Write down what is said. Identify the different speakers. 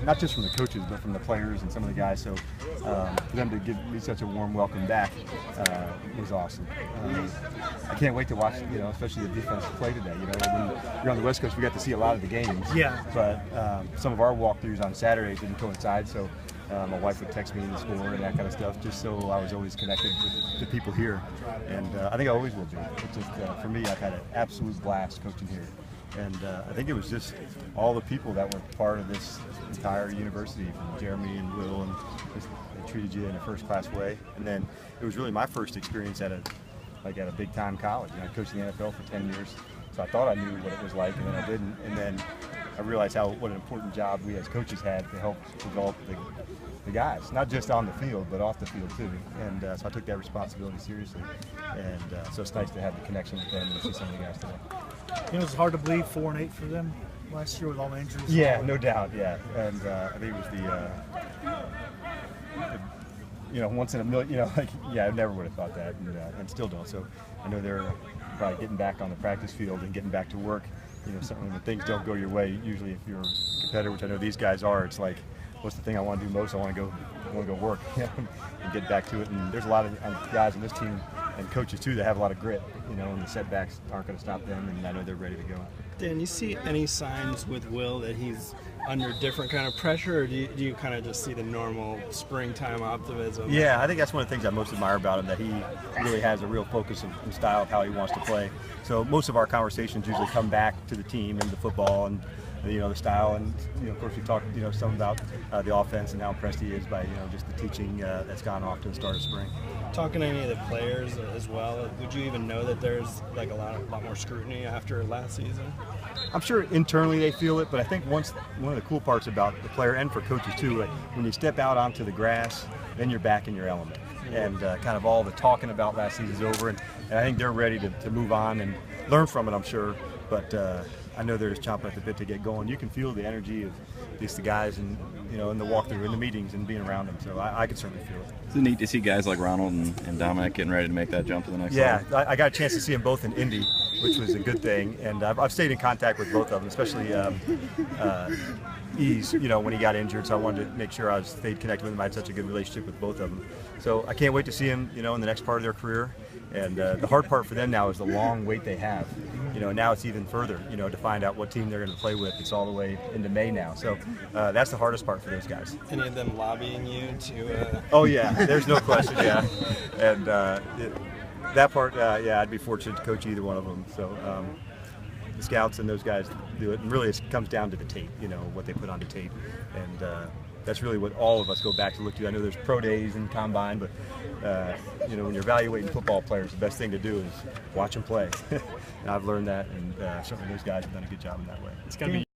Speaker 1: not just from the coaches, but from the players and some of the guys. So for them to give me such a warm welcome back was awesome. I can't wait to watch, especially the defense play today. When you're on the West Coast, we got to see a lot of the games.
Speaker 2: Yeah.
Speaker 1: But some of our walkthroughs on Saturdays didn't coincide, so my wife would text me the score and that kind of stuff, just so I was always connected with the people here. And I think I always will be. It's just, for me, I've had an absolute blast coaching here. And I think it was just all the people that were part of this entire university, from Jeremy and Will, and just, they treated you in a first-class way. And then it was really my first experience at a big-time college. I coached in the NFL for 10 years, so I thought I knew what it was like, and then I didn't. And then I realized what an important job we as coaches had to help develop the guys, not just on the field, but off the field too. And so I took that responsibility seriously. And so it's nice to have the connection with them and see some of the guys today.
Speaker 2: It's hard to believe 4-8 for them last year with all the injuries.
Speaker 1: Yeah, no doubt. Yeah, and I think it was the once in a million. I never would have thought that, and still don't. So I know they're probably getting back on the practice field and getting back to work. Something when things don't go your way, usually if you're a competitor, which I know these guys are, it's like, what's the thing I want to do most? I want to go work and get back to it. And there's a lot of guys on this team and coaches too that have a lot of grit, and the setbacks aren't going to stop them, and I know they're ready to go.
Speaker 3: Dan, you see any signs with Will that he's under different kind of pressure, or do you kind of just see the normal springtime optimism?
Speaker 1: Yeah, I think that's one of the things I most admire about him, that he really has a real focus and style of how he wants to play. So most of our conversations usually come back to the team and the football and the style, and of course we talked some about the offense and how impressed he is by just the teaching that's gone off to the start of spring.
Speaker 3: Talking to any of the players as well, would you even know that there's like a lot more scrutiny after last season?
Speaker 1: I'm sure internally they feel it, but I think one of the cool parts about the player and for coaches too, like when you step out onto the grass, then you're back in your element. And kind of all the talking about last season's over, and I think they're ready to move on and learn from it, I'm sure. But I know they're just chomping at the bit to get going. You can feel the energy of just the guys and in the walkthrough, in the meetings, and being around them. So I can certainly feel it.
Speaker 4: It's neat to see guys like Ronald and Dominic getting ready to make that jump to the next level.
Speaker 1: Yeah, I got a chance to see them both in Indy, which was a good thing. And I've stayed in contact with both of them, especially Ease, when he got injured. So I wanted to make sure I stayed connected with him. I had such a good relationship with both of them. So I can't wait to see him, in the next part of their career. And the hard part for them now is the long wait they have. Now it's even further, to find out what team they're going to play with. It's all the way into May now. So that's the hardest part for those guys.
Speaker 3: Any of them lobbying you to?
Speaker 1: Oh yeah, there's no question. Yeah, and that part, I'd be fortunate to coach either one of them. So the scouts and those guys do it, and really it comes down to the tape. What they put on the tape, and that's really what all of us go back to look to. I know there's pro days and combine, but when you're evaluating football players, the best thing to do is watch them play. And I've learned that, and certainly those guys have done a good job in that way.
Speaker 2: It's got to be